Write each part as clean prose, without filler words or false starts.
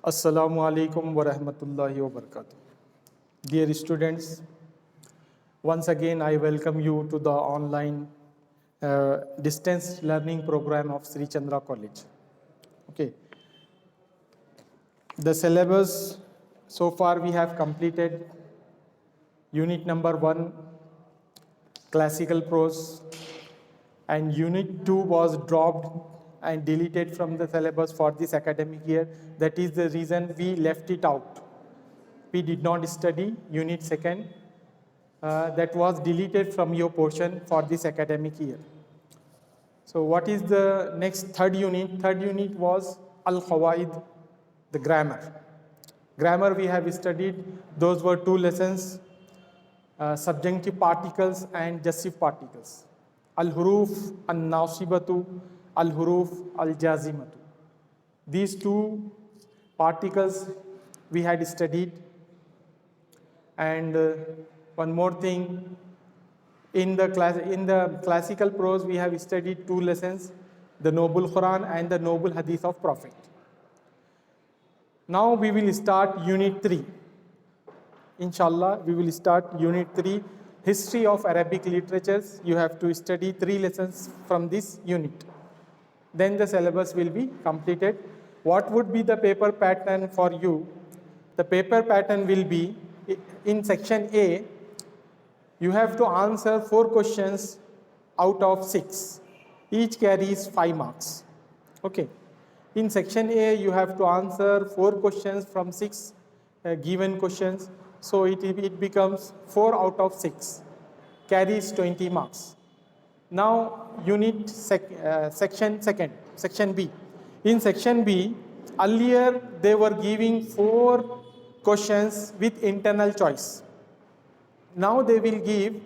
Assalamu alaikum wa rahmatullahi wa barakatuh. Dear students, once again I welcome you to the online distance learning program of Sri Chandra College. Okay. The syllabus, so far we have completed unit number 1, classical prose, and unit 2 was dropped and deleted from the syllabus for this academic year. That is the reason we left it out. We did not study unit 2 that was deleted from your portion for this academic year. So what is the next third unit? Third unit was Al-Qawaid, the grammar. Grammar we have studied, those were 2 lessons, subjunctive particles and jussive particles. Al-Huruf Al-Nasibatu, Al-Huruf Al-Jazimatu. These 2 particles we had studied. And one more thing, in the classical prose we have studied 2 lessons, the Noble Quran and the Noble Hadith of Prophet. Now we will start unit 3. Inshallah, we will start unit 3, History of Arabic Literatures. You have to study 3 lessons from this unit. Then the syllabus will be completed. What would be the paper pattern for you? The paper pattern will be, in section A, you have to answer 4 questions out of 6. Each carries 5 marks. Okay. In section A, you have to answer 4 questions from 6 given questions. So it becomes 4 out of 6, carries 20 marks. Now section B. In section B, earlier they were giving 4 questions with internal choice. Now they will give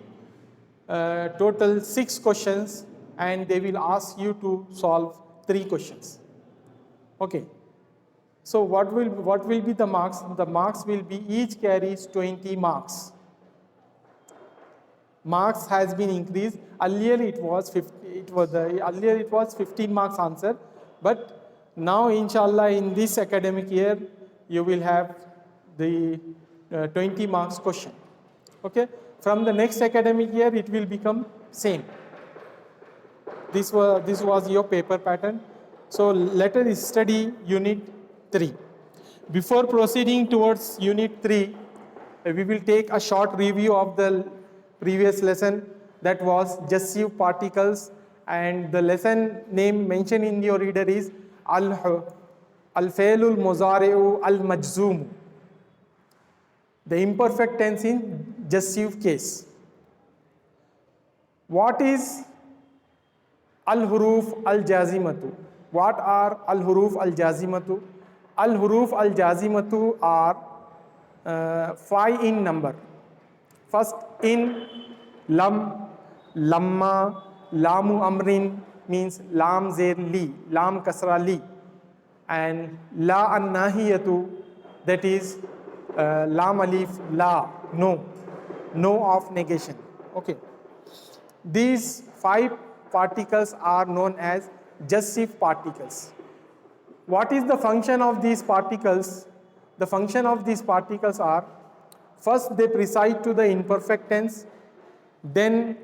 total 6 questions and they will ask you to solve 3 questions. Okay. So what will be the marks? The marks will be, each carries 20 marks. Marks has been increased. Earlier it was 15 marks answer, but now inshallah in this academic year you will have the 20 marks question. Okay. From the next academic year it will become same. This was your paper pattern. So let us study unit 3. Before proceeding towards unit 3, we will take a short review of the previous lesson, that was jussive particles, and the lesson name mentioned in your reader is Al-Failul Muzari'u Al-Majzoom, the imperfect tense in jussive case. What is Al-Huruf Al-Jazimatu? What are Al-Huruf Al-Jazimatu? Al-Huruf Al-Jazimatu are 5 in number. First, in, lam, lamma, lamu amrin means lam zer li, lam kasra li, and la an-nahiyatu, that is lam alif la, no of negation. Okay. These 5 particles are known as jussive particles. What is the function of these particles? The function of these particles are, first they precede to the imperfect tense, then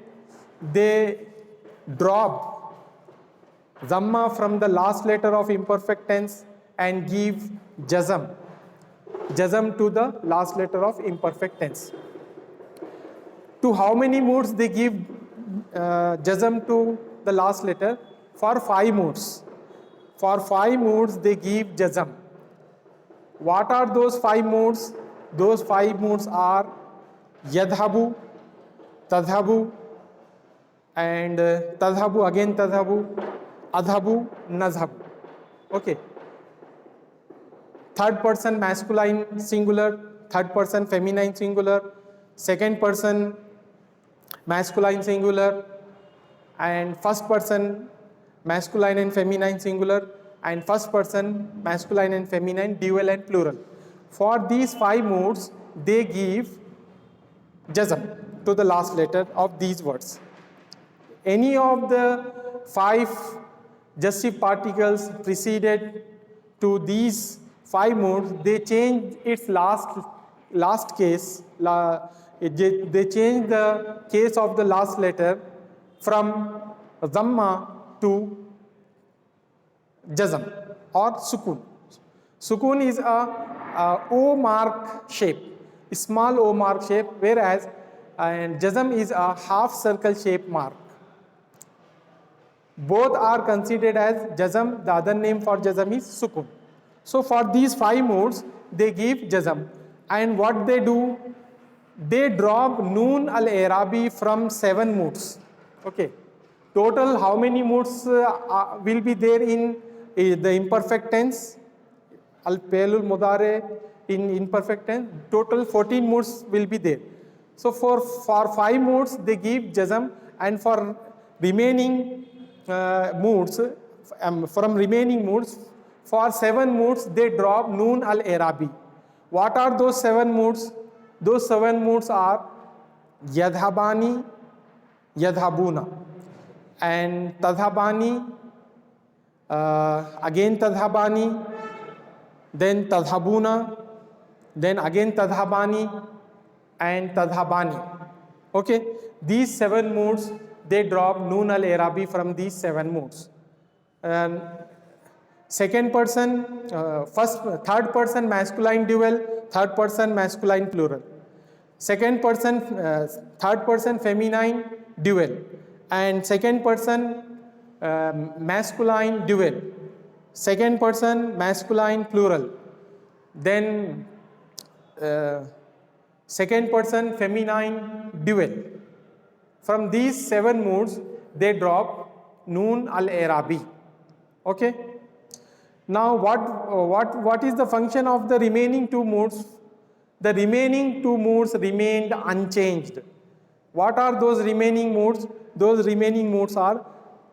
they drop dhamma from the last letter of imperfect tense and give jazm to the last letter of imperfect tense. To how many moods they give jazm to the last letter? For 5 moods. For 5 moods they give jazm. What are those 5 moods? Those 5 moods are yadhabu, tadhabu, and tadhabu, again tadhabu, adhabu, nazhabu. Okay. Third person masculine singular, third person feminine singular, second person masculine singular, and first person masculine and feminine singular, and first person masculine and feminine dual and plural. For these 5 moods, they give jazm to the last letter of these words. Any of the 5 Just particles preceded to these 5 modes, they change its last case. They change the case of the last letter from dhamma to jazm or sukun. Sukun is a O mark shape, a small O mark shape, whereas and jazm is a half circle shape mark. Both are considered as jazm. The other name for jazm is sukun. So for these 5 modes, they give jazm. And what they do, they drop noon al-i'rabi from 7 modes. Okay. Total how many modes will be there in the imperfect tense? Al-fi'lul mudari in imperfect tense. Total 14 modes will be there. So for 5 modes, they give jazm, and for remaining moods, from remaining moods, for 7 moods they drop noon al-i'rabi. What are those 7 moods? Those 7 moods are yadhabani, yadhabuna, and tadhabani, again tadhabani, then tadhabuna, then again tadhabani, and tadhabani. Okay, these 7 moods, they drop noon al-i'rabi from these 7 moods. Second person, third person masculine dual, third person masculine plural. Second person, third person feminine dual, and second person masculine dual. Second person masculine plural. Then second person feminine dual. From these 7 moods, they drop noon al-i'rabi. Okay. Now what is the function of the remaining 2 moods? The remaining 2 moods remained unchanged. What are those remaining moods? Those remaining moods are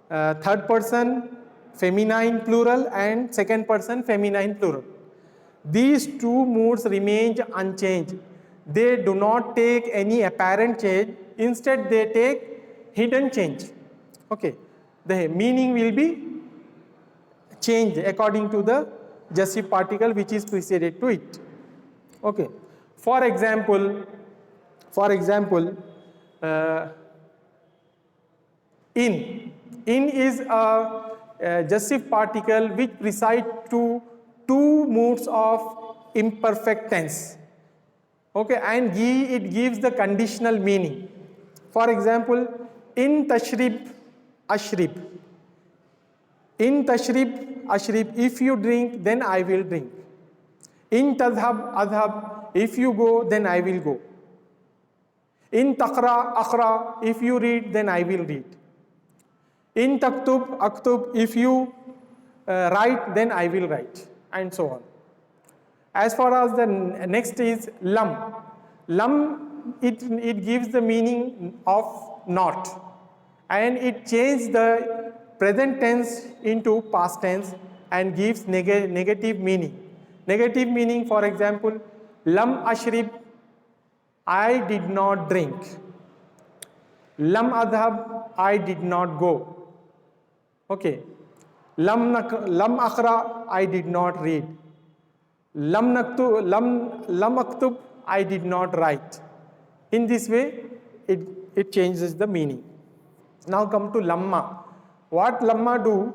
third person feminine plural and second person feminine plural. These 2 moods remain unchanged. They do not take any apparent change. Instead, they take hidden change. Okay, the meaning will be changed according to the jussive particle which is preceded to it. Okay, for example, in is a jussive particle which precedes to 2 moods of imperfect tense. Okay, and it gives the conditional meaning. For example, in tashrib, ashrib. In tashrib, ashrib, if you drink, then I will drink. In tadhab, adhab, if you go, then I will go. In taqra, akhra, if you read, then I will read. In taktub, aktub, if you write, then I will write, and so on. As far as the next is lam. Lam, it gives the meaning of not, and it changes the present tense into past tense and gives negative meaning. Negative meaning, for example, lam ashrib, I did not drink. Lam adhab, I did not go. Okay. Lam akhra, I did not read. Lam aktub, I did not write. In this way, it changes the meaning. Now come to lamma. What lamma do?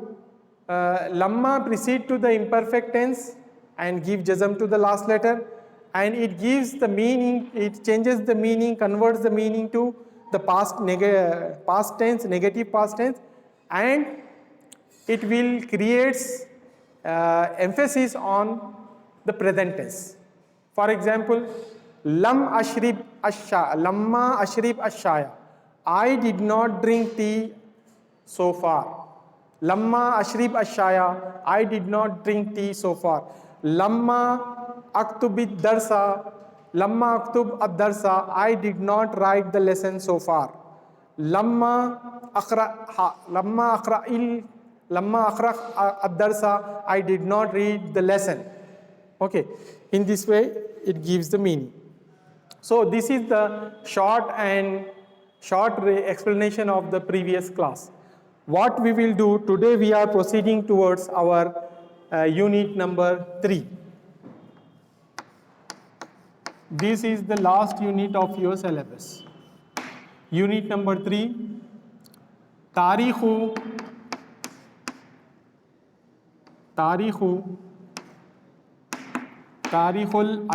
Lamma precedes to the imperfect tense and give jazm to the last letter, and it gives the meaning, it changes the meaning, converts the meaning to the past tense, negative past tense, and it will create emphasis on the present tense. For example, lamma ashrib ashaya. I did not drink tea so far. Lamma ashrib ashaya. I did not drink tea so far. Lamma aktub darsa. Lamma aktub ad-darsa. I did not write the lesson so far. Lamma akhra ad-darsa. I did not read the lesson. Okay, in this way it gives the meaning. So this is the short explanation of the previous class. what we will do today, we are proceeding towards our unit number 3. This is the last unit of your syllabus. Unit number 3, Tarikhul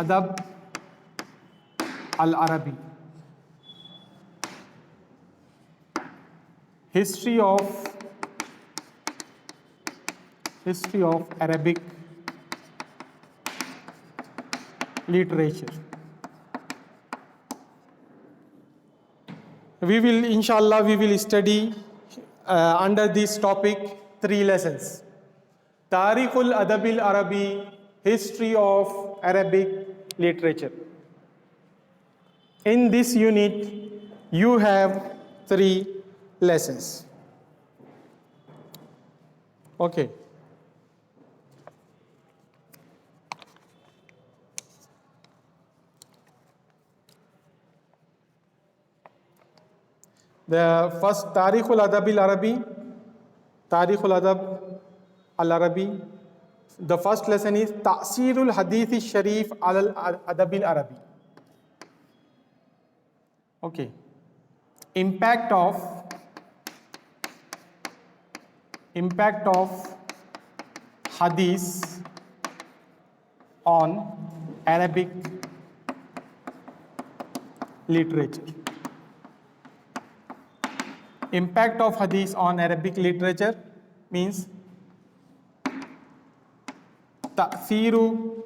Adab al-Arabi. History of Arabic literature. We will, inshallah, we will study under this topic 3 lessons. Tarikhul Adabil Arabi, history of Arabic literature. In this unit, you have 3 lessons. Okay. The first, Tarikhul Adab al-Arabi. The first lesson is Ta'sirul Hadith al-Sharif al-Adab al-Arabi. Okay. Impact of Hadith on Arabic literature. Impact of Hadith on Arabic literature means Ta'thirul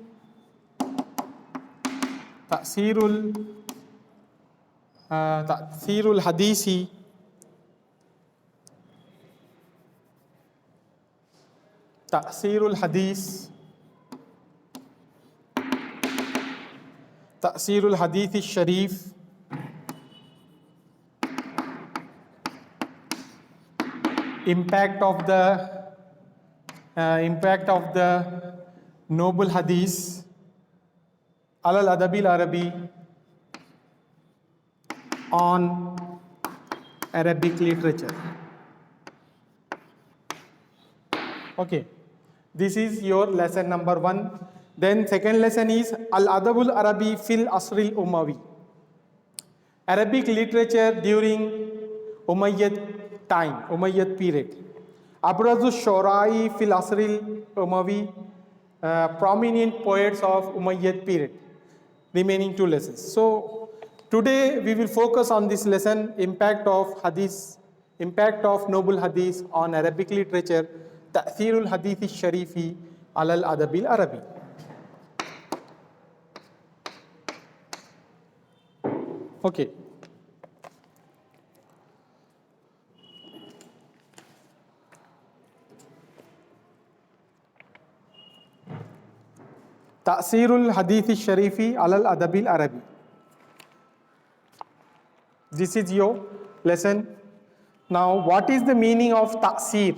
Hadithi Ta'sirul Hadith al-Sharif impact of the noble hadith al-Adab al-Arabi on Arabic literature. Okay, this is your lesson number 1. Then second lesson is Al-Adab al-Arabi fil Asr al-Umawi, Arabic literature during Umayyad time, Umayyad period. Abrazul Shorai fil Asr al-Umawi, prominent poets of Umayyad period. Remaining 2 lessons. So today we will focus on this lesson, impact of noble hadith on Arabic literature, Ta'thirul Hadith al-Sharifi al-Adab al-Arabi. Okay. Ta'sirul Hadith al-Sharifi al-Adab al-Arabi. This is your lesson. Now, what is the meaning of ta'sir?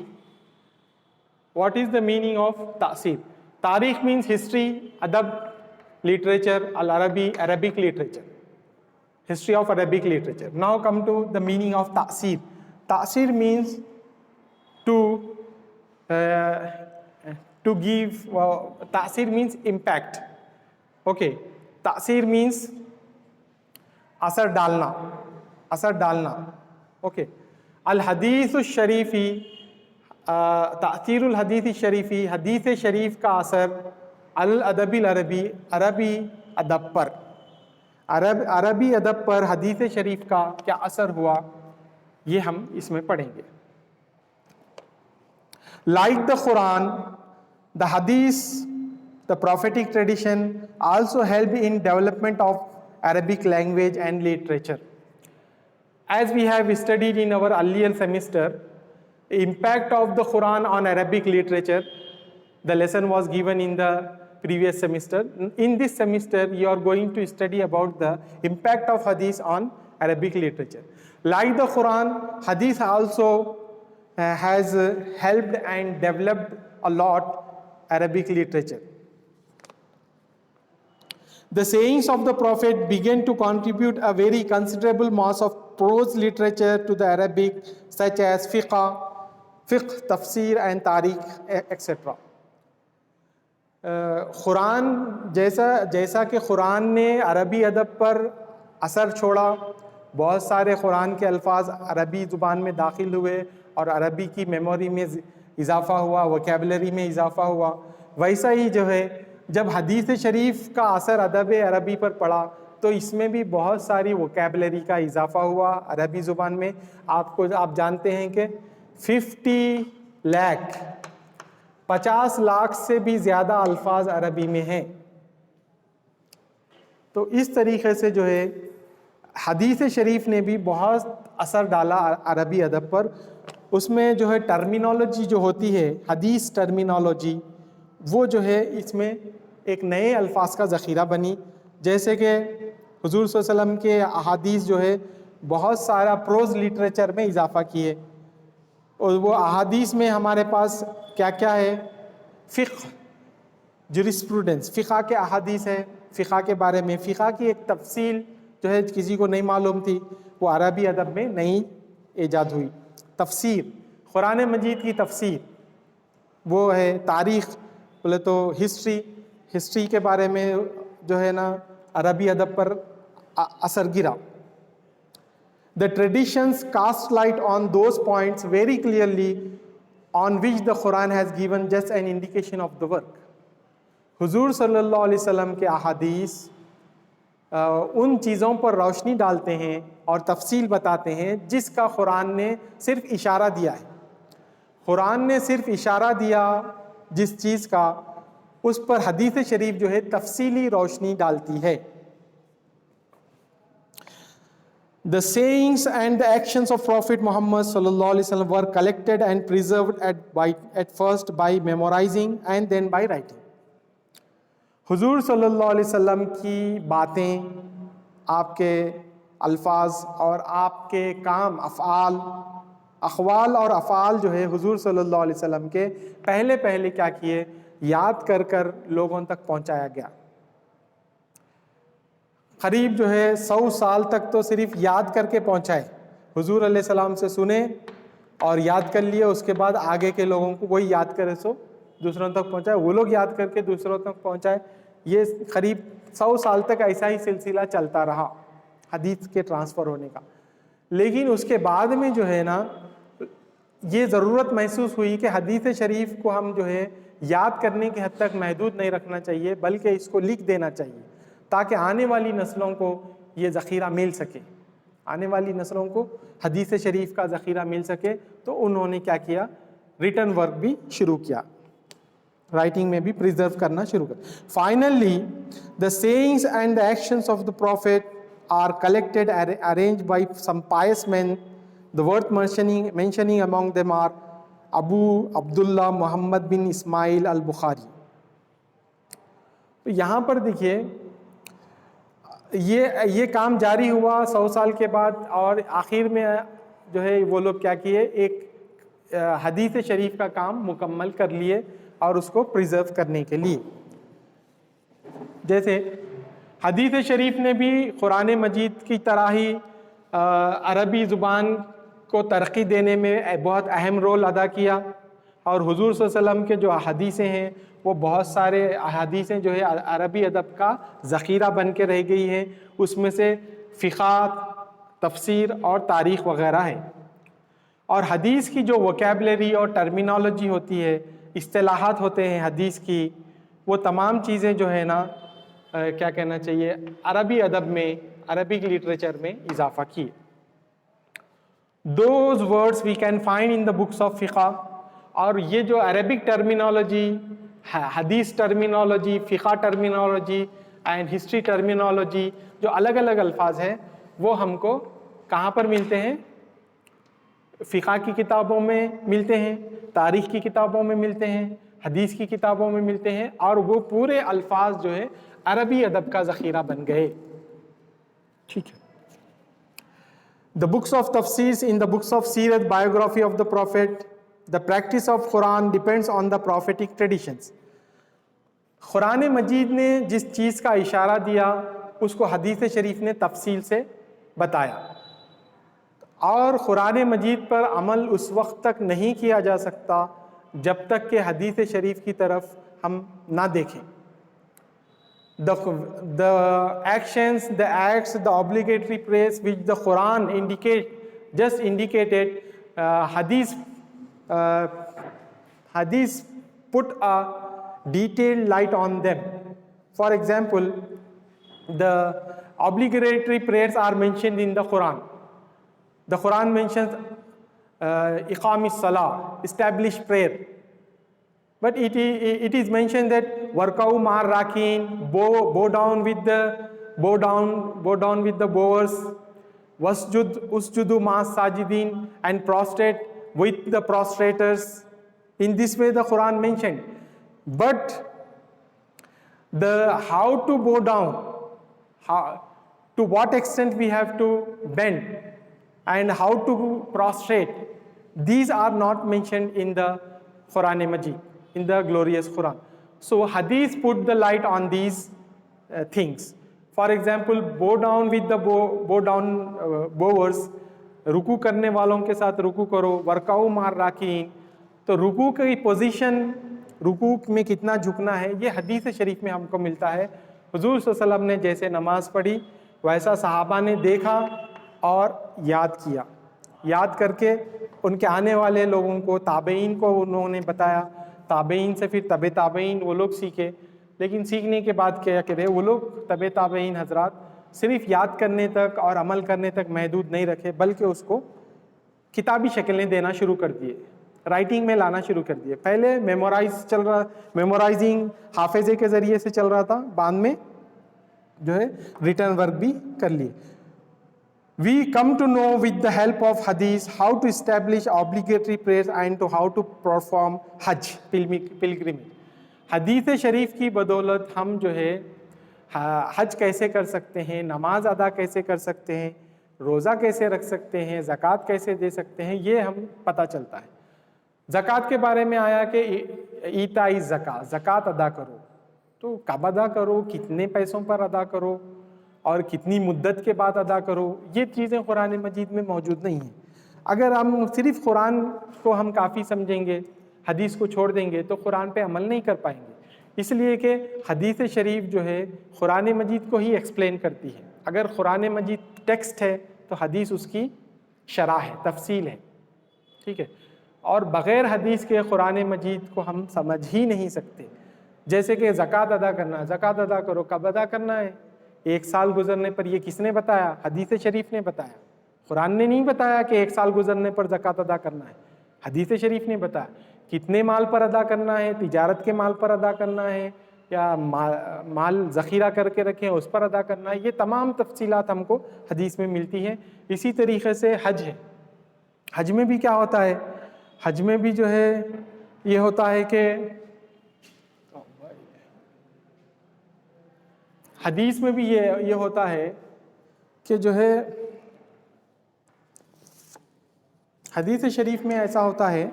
What is the meaning of ta'sir? Tarikh means history, adab, literature, al-Arabi, Arabic literature. History of Arabic literature. Now come to the meaning of ta'sir. Ta'sir means to give, ta'sir means impact. Okay, ta'sir means asar dalna. Okay, al-Hadith al-Sharifi, ta'thirul Hadith al-Sharifi, Hadith Sharif ka asar al-Adab al-Arabi, Arabi adab par. Arabi adab par Hadith Sharif का क्या असर हुआ, ये हम इसमें पढ़ेंगे. Like the Quran, the Hadith, the prophetic tradition also help in development of Arabic language and literature. As we have studied in our earlier semester, impact of the Quran on Arabic literature, the lesson was given in the previous semester. In this semester, you are going to study about the impact of Hadith on Arabic literature. Like the Quran, Hadith also has helped and developed a lot Arabic literature. The sayings of the Prophet began to contribute a very considerable mass of prose literature to the Arabic, such as fiqh, فقہ, تفسیر and تاریخ etcetera. قرآن جیسا کہ قرآن نے عربی ادب پر اثر چھوڑا, بہت سارے قرآن کے الفاظ عربی زبان میں داخل ہوئے اور عربی کی میموری میں اضافہ ہوا, ووکیبلری میں اضافہ ہوا, ویسا ہی جو ہے جب حدیث شریف کا اثر ادب عربی پر پڑا تو اس میں بھی بہت ساری ووکیبلری کا اضافہ ہوا عربی زبان میں. آپ جانتے ہیں کہ 50 لاکھ سے بھی زیادہ الفاظ عربی میں ہیں. تو اس طریقے سے جو ہے حدیث شریف نے بھی بہت اثر ڈالا عربی ادب پر. اس میں جو ہے ٹرمینالوجی جو ہوتی ہے, حدیث ٹرمینالوجی, وہ جو ہے اس میں ایک نئے الفاظ کا ذخیرہ بنی. جیسے کہ حضور صلی اللہ علیہ وسلم کے احادیث جو ہے بہت سارا پروز لٹریچر میں اضافہ کیے, اور وہ احادیث میں ہمارے پاس کیا کیا ہے, فقہ, جورسپروڈنس, فقہ کے احادیث ہے, فقہ کے بارے میں, فقہ کی ایک تفصیل جو ہے کسی کو نہیں معلوم تھی وہ عربی ادب میں نئی ایجاد ہوئی. تفسیر, قرآن مجید کی تفسیر وہ ہے. تاریخ بولے تو ہسٹری کے بارے میں جو ہے نا عربی ادب پر اثر گرا. The traditions cast light on those points very clearly on which the Quran has given just an indication of the work. حضور صلی اللہ علیہ وسلم کے احادیث ان چیزوں پر روشنی ڈالتے ہیں اور تفصیل بتاتے ہیں جس کا قرآن نے صرف اشارہ دیا ہے. قرآن نے صرف اشارہ دیا جس چیز کا, اس پر حدیث شریف جو ہے تفصیلی روشنی ڈالتی ہے. The sayings and the actions of Prophet Muhammad sallallahu alaihi wasallam were collected and preserved at first by memorizing and then by writing. حضور صلی اللہ علیہ وسلم کی باتیں, آپ کے الفاظ اور آپ کے کام, اقوال اور افعال جو ہے حضور صلی اللہ علیہ وسلم کے پہلے کیا کیے, یاد کر لوگوں تک پہنچایا گیا. قریب جو ہے 100 سال تک تو صرف یاد کر کے پہنچائے. حضور علیہ السلام سے سنے اور یاد کر لیے, اس کے بعد آگے کے لوگوں کو وہی یاد کرے سو دوسروں تک پہنچائے, وہ لوگ یاد کر کے دوسروں تک پہنچائے. یہ قریب 100 سال تک ایسا ہی سلسلہ چلتا رہا حدیث کے ٹرانسفر ہونے کا. لیکن اس کے بعد میں جو ہے نا یہ ضرورت محسوس ہوئی کہ حدیث شریف کو ہم جو ہے یاد کرنے کے حد تک محدود نہیں رکھنا چاہیے, بلکہ اس کو لکھ دینا چاہیے تاکہ آنے والی نسلوں کو یہ ذخیرہ مل سکے, آنے والی نسلوں کو حدیث شریف کا ذخیرہ مل سکے. تو انہوں نے کیا کیا, ریٹن ورک بھی شروع کیا, رائٹنگ میں بھی پریزرو کرنا شروع کیا. Finally the sayings and the actions of the prophet are collected and arranged by some pious men. The worth mentioning among them are Abu Abdullah Muhammad bin Ismail al-Bukhari. تو یہاں پر دیکھیے یہ کام جاری ہوا 100 سال کے بعد, اور آخر میں جو ہے وہ لوگ کیا کیے, ایک حدیث شریف کا کام مکمل کر لیے اور اس کو پریزرو کرنے کے لیے. جیسے حدیث شریف نے بھی قرآن مجید کی طرح ہی عربی زبان کو ترقی دینے میں بہت اہم رول ادا کیا, اور حضور صلی اللہ علیہ وسلم کے جو احادیثیں ہیں وہ بہت سارے احادیثیں جو ہے عربی ادب کا ذخیرہ بن کے رہ گئی ہیں. اس میں سے فقہ, تفسیر اور تاریخ وغیرہ ہے. اور حدیث کی جو ووکیبلری اور ٹرمینالوجی ہوتی ہے, اصطلاحات ہوتے ہیں حدیث کی, وہ تمام چیزیں جو ہے نا کیا کہنا چاہیے, عربی ادب میں, عربک لٹریچر میں اضافہ کیے. Those words we can find in the books of fiqh. اور یہ جو عربک ٹرمینالوجی, حدیث ٹرمینالوجی, فقہ ٹرمینالوجی اینڈ ہسٹری ٹرمینالوجی, جو الگ الگ الفاظ ہیں وہ ہم کو کہاں پر ملتے ہیں, فقہ کی کتابوں میں ملتے ہیں, تاریخ کی کتابوں میں ملتے ہیں, حدیث کی کتابوں میں ملتے ہیں, اور وہ پورے الفاظ جو ہے عربی ادب کا ذخیرہ بن گئے. ٹھیک ہے. The books of tafsirs in the books of Sirat, biography of the Prophet, the practice of Quran depends on the prophetic traditions. قرآن مجید نے جس چیز کا اشارہ دیا اس کو حدیث شریف نے تفصیل سے بتایا. اور قرآن مجید پر عمل اس وقت تک نہیں کیا جا سکتا جب تک کہ حدیث شریف کی طرف ہم نہ دیکھیں. The actions, the acts, the obligatory prayers which the Quran just indicated, hadith put a detailed light on them. For example, the obligatory prayers are mentioned in the Quran. The Quran mentions iqam as-salah, established prayer. But it is mentioned that warkau mar rakin, bow down with the bowers, usjudu ma sajidin, and prostrate with the prostrators. In this way the Quran mentioned. But how to bow down, to what extent we have to bend, and how to prostrate, these are not mentioned in the Quran Majid, in the glorious Quran. So hadith put the light on these things. For example, bow down with the bowers, رکو کرنے والوں کے ساتھ رکو کرو, ورکاؤ مار راکین. تو رکو کی پوزیشن, رکوع میں کتنا جھکنا ہے, یہ حدیث شریف میں ہم کو ملتا ہے. حضور صلی اللہ علیہ وسلم نے جیسے نماز پڑھی ویسا صحابہ نے دیکھا اور یاد کیا, یاد کر کے ان کے آنے والے لوگوں کو, تابعین کو انہوں نے بتایا, تابعین سے پھر تبع تابعین وہ لوگ سیکھے. لیکن سیکھنے کے بعد کیا کرے, وہ لوگ تبع تابعین حضرات صرف یاد کرنے تک اور عمل کرنے تک محدود نہیں رکھے, بلکہ اس کو کتابی شکلیں دینا شروع کر دیے, رائٹنگ میں لانا شروع کر دیے. پہلے میمورائزنگ حافظے کے ذریعے سے چل رہا تھا, بعد میں جو ہے ریٹن ورک بھی کر لیے. We come to know with the help of hadith how to establish obligatory prayers and to how to perform Hajj, pilgrimage. حدیث شریف کی بدولت ہم جو ہے حج کیسے کر سکتے ہیں, نماز ادا کیسے کر سکتے ہیں, روزہ کیسے رکھ سکتے ہیں, زکوٰۃ کیسے دے سکتے ہیں, یہ ہم پتہ چلتا ہے. زکوٰۃ کے بارے میں آیا کہ ایتائی زکوٰۃ, زکوٰۃ ادا کرو. تو کب ادا کرو, کتنے پیسوں پر ادا کرو, اور کتنی مدت کے بعد ادا کرو, یہ چیزیں قرآن مجید میں موجود نہیں ہیں. اگر ہم صرف قرآن کو ہم کافی سمجھیں گے, حدیث کو چھوڑ دیں گے, تو قرآن پہ عمل نہیں کر پائیں گے. اس لیے کہ حدیث شریف جو ہے قرآن مجید کو ہی ایکسپلین کرتی ہے. اگر قرآن مجید ٹیکسٹ ہے تو حدیث اس کی شرح ہے, تفصیل ہے, ٹھیک ہے. اور بغیر حدیث کے قرآن مجید کو ہم سمجھ ہی نہیں سکتے. جیسے کہ زکوٰۃ ادا کرنا, زکوٰۃ ادا کرو, کب ادا کرنا ہے, 1 سال گزرنے پر. یہ کس نے بتایا؟ حدیث شریف نے بتایا. قرآن نے نہیں بتایا کہ 1 سال گزرنے پر زکوٰۃ ادا کرنا ہے, حدیث شریف نے بتایا. کتنے مال پر ادا کرنا ہے, تجارت کے مال پر ادا کرنا ہے, یا مال ذخیرہ کر کے رکھیں اس پر ادا کرنا ہے, یہ تمام تفصیلات ہم کو حدیث میں ملتی ہیں. اسی طریقے سے حج ہے. حج میں بھی کیا ہوتا ہے, حج میں بھی جو ہے یہ ہوتا ہے کہ حدیث میں بھی یہ ہوتا ہے کہ جو ہے حدیث شریف میں ایسا ہوتا ہے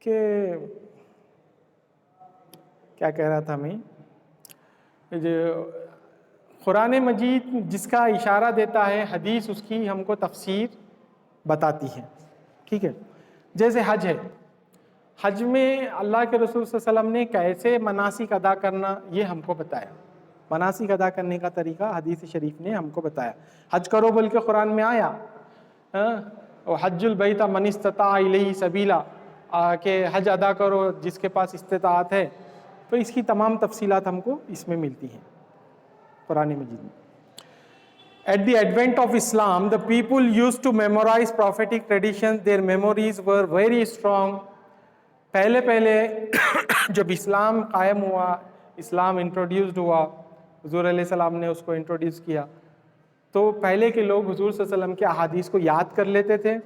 کہ کیا کہہ رہا تھا میں, جو قرآن مجید جس کا اشارہ دیتا ہے, حدیث اس کی ہم کو تفسیر بتاتی ہے, ٹھیک ہے. جیسے حج ہے, حج میں اللہ کے رسول صلی اللہ علیہ وسلم نے کیسے مناسک ادا کرنا یہ ہم کو بتایا. مناسک ادا کرنے کا طریقہ حدیث شریف نے ہم کو بتایا. حج کرو بلکہ قرآن میں آیا, حج البیت من استطاع الیہ سبیلا, کہ حج ادا کرو جس کے پاس استطاعت ہے. تو اس کی تمام تفصیلات ہم کو اس میں ملتی ہیں قرآن مجید میں. At the advent of Islam, the people used to memorize prophetic traditions. Their memories were very strong. پہلے جب اسلام قائم ہوا, اسلام انٹروڈیوسڈ ہوا, حضور علیہ السلام نے اس کو انٹروڈیوس کیا, تو پہلے کے لوگ حضور صلی اللہ علیہ وسلم کے احادیث کو یاد کر لیتے تھے.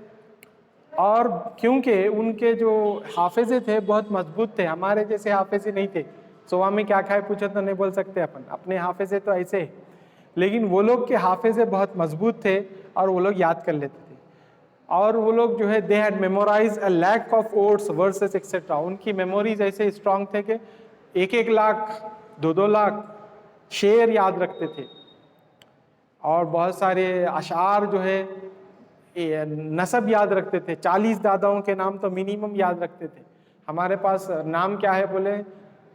اور کیونکہ ان کے جو حافظے تھے بہت مضبوط تھے, ہمارے جیسے حافظے نہیں تھے. صبح میں کیا کھائے پوچھا تو نہیں بول سکتے اپنے حافظے تو ایسے, لیکن وہ لوگ کے حافظے بہت مضبوط تھے اور وہ لوگ یاد کر لیتے تھے. اور وہ لوگ جو ہے they had memorized a lakh of words, verses etc. ان کی میموریز ایسے اسٹرانگ تھے کہ 1 لاکھ 2 لاکھ شعر یاد رکھتے تھے. اور بہت سارے اشعار جو ہے نسب یاد رکھتے تھے. 40 داداؤں کے نام تو منیمم یاد رکھتے تھے. ہمارے پاس نام کیا ہے بولے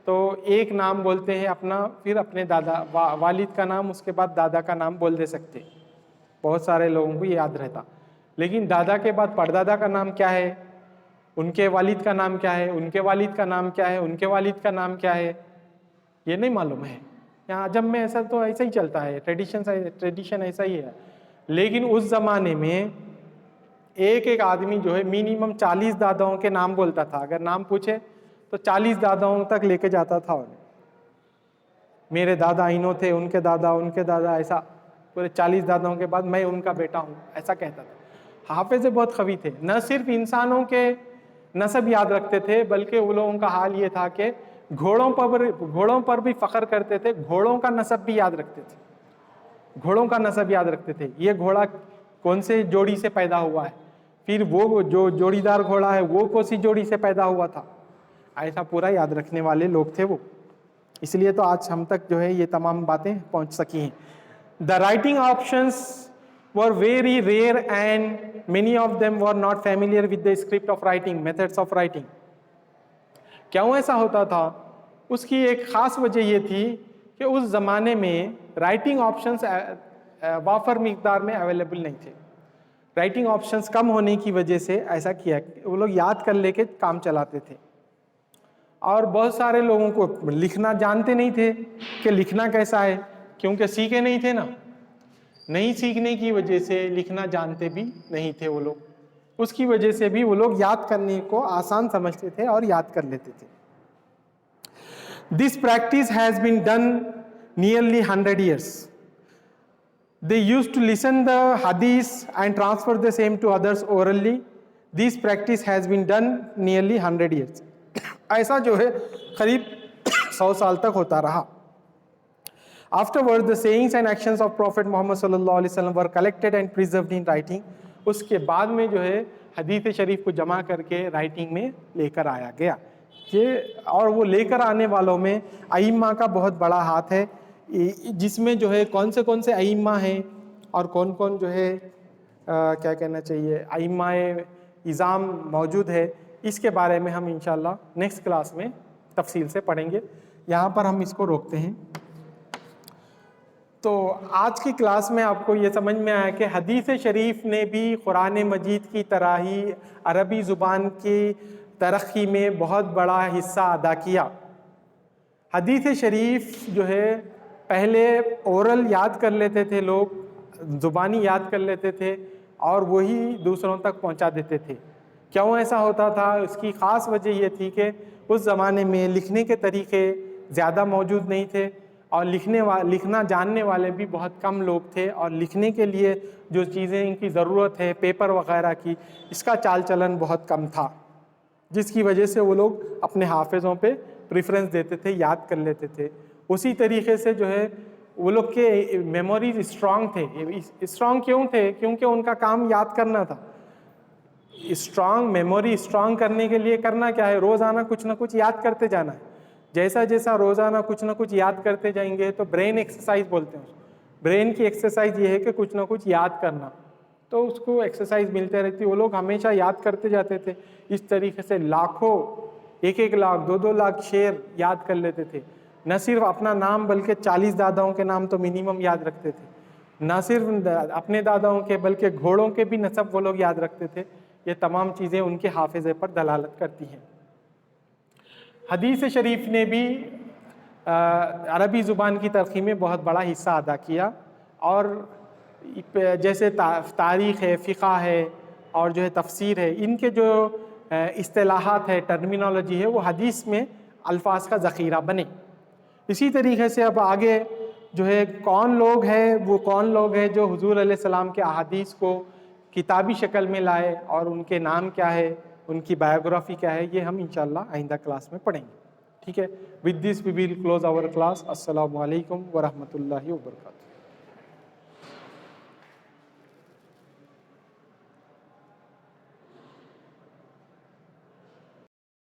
تو ایک نام بولتے ہیں اپنا, پھر اپنے دادا والد کا نام, اس کے بعد دادا کا نام بول دے سکتے. بہت سارے لوگوں کو یہ یاد رہتا. لیکن دادا کے بعد پردادا کا نام کیا ہے, ان کے والد کا نام کیا ہے, ان کے والد کا نام کیا ہے, ان کے والد کا نام کیا ہے, یہ نہیں معلوم ہے. یہاں عجم میں ایسا تو ایسا ہی چلتا ہے, ٹریڈیشن ایسا ہی ہے. لیکن اس زمانے میں ایک ایک آدمی جو ہے منیمم 40 داداؤں کے نام بولتا تھا. اگر نام پوچھے تو 40 داداؤں تک لے کے جاتا تھا. میرے دادا انہوں تھے, ان کے دادا, ایسا پورے 40 داداؤں کے بعد میں ان کا بیٹا ہوں, ایسا کہتا تھا. حافظ بہت قوی تھے. نہ صرف انسانوں کے نسب یاد رکھتے تھے, بلکہ وہ لوگوں کا حال یہ تھا کہ گھوڑوں پر بھی فخر کرتے تھے. گھوڑوں کا نسب بھی یاد رکھتے تھے. گھوڑوں کا نسب یاد رکھتے تھے. یہ گھوڑا کون سے جوڑی سے پیدا ہوا ہے, پھر وہ جو جوڑی دار گھوڑا ہے وہ کون سی جوڑی سے پیدا ہوا تھا. ایسا پورا یاد رکھنے والے لوگ تھے وہ. اس لیے تو آج ہم تک جو ہے یہ تمام باتیں پہنچ سکی ہیں. The writing options were very rare and many of them were not familiar with the script of writing, methods of writing. کیوں ایسا ہوتا تھا؟ اس کی ایک خاص وجہ یہ تھی کہ اس زمانے میں رائٹنگ آپشنز وافر مقدار میں اویلیبل نہیں تھے. رائٹنگ آپشنز کم ہونے کی وجہ سے ایسا کیا وہ لوگ یاد کر لے کے کام چلاتے تھے. اور بہت سارے لوگوں کو لکھنا جانتے نہیں تھے کہ لکھنا کیسا ہے, کیونکہ سیکھے نہیں تھے نا. نہیں سیکھنے کی وجہ سے لکھنا جانتے بھی نہیں تھے وہ لوگ. اس کی وجہ سے بھی وہ لوگ یاد کرنے کو آسان سمجھتے تھے اور یاد کر لیتے تھے. This practice has been done nearly 100 years. They used to listen the hadith and transfer the same to others orally. This practice has been done nearly 100 years. ایسا جو ہے قریب 100 سال تک ہوتا رہا. Afterwards, the sayings and actions of Prophet Muhammad sallallahu alaihi wasallam were collected and preserved in writing. اس کے بعد میں جو ہے حدیث شریف کو جمع کر کے رائٹنگ میں لے کر آیا گیا. اور وہ لے کر آنے والوں میں ائمہ کا بہت بڑا ہاتھ ہے, جس میں جو ہے کون سے ائمہ ہیں اور کون جو ہے کیا کہنا چاہیے ائمہ اعظام موجود ہے. اس کے بارے میں ہم انشاءاللہ نیکسٹ کلاس میں تفصیل سے پڑھیں گے. یہاں پر ہم اس کو روکتے ہیں. تو آج کی کلاس میں آپ کو یہ سمجھ میں آیا کہ حدیث شریف نے بھی قرآن مجید کی طرح ہی عربی زبان کی ترقی میں بہت بڑا حصہ ادا کیا. حدیث شریف جو ہے پہلے اورل یاد کر لیتے تھے لوگ, زبانی یاد کر لیتے تھے اور وہی دوسروں تک پہنچا دیتے تھے. کیوں ایسا ہوتا تھا؟ اس کی خاص وجہ یہ تھی کہ اس زمانے میں لکھنے کے طریقے زیادہ موجود نہیں تھے اور لکھنا جاننے والے بھی بہت کم لوگ تھے, اور لکھنے کے لیے جو چیزیں ان کی ضرورت ہے پیپر وغیرہ کی, اس کا چال چلن بہت کم تھا, جس کی وجہ سے وہ لوگ اپنے حافظوں پہ پریفرنس دیتے تھے, یاد کر لیتے تھے. اسی طریقے سے جو ہے وہ لوگ کے میموریز اسٹرانگ تھے. اسٹرانگ کیوں تھے؟ کیونکہ ان کا کام یاد کرنا تھا. میموری اسٹرانگ کرنے کے لیے کرنا کیا ہے؟ روزانہ کچھ نہ کچھ یاد کرتے جانا ہے. جیسا روزانہ کچھ نہ کچھ یاد کرتے جائیں گے تو برین ایکسرسائز بولتے ہیں. برین کی ایکسرسائز یہ ہے کہ کچھ نہ کچھ یاد کرنا, تو اس کو ایکسرسائز ملتے رہتی. وہ لوگ ہمیشہ یاد کرتے جاتے تھے. اس طریقے سے لاکھوں, 1 لاکھ 2 لاکھ شعر یاد کر لیتے تھے. نہ صرف اپنا نام بلکہ 40 داداؤں کے نام تو منیمم یاد رکھتے تھے. نہ صرف اپنے داداؤں کے بلکہ گھوڑوں کے بھی نسب وہ لوگ یاد رکھتے تھے. یہ تمام چیزیں ان کے حافظے پر دلالت کرتی ہیں. حدیث شریف نے بھی عربی زبان کی ترقی میں بہت بڑا حصہ ادا کیا, اور جیسے تاریخ ہے, فقہ ہے اور جو ہے تفسیر ہے, ان کے جو اصطلاحات ہے, ٹرمینالوجی ہے, وہ حدیث میں الفاظ کا ذخیرہ بنے. اسی طریقے سے اب آگے جو ہے کون لوگ ہیں جو حضور علیہ السلام کے احادیث کو کتابی شکل میں لائے, اور ان کے نام کیا ہے, ان کی بایوگرافی کیا ہے, یہ ہم انشاءاللہ آئندہ کلاس میں پڑھیں گے. ٹھیک ہے. With this we will close our class. السلام علیکم ورحمۃ اللہ وبرکاتہ.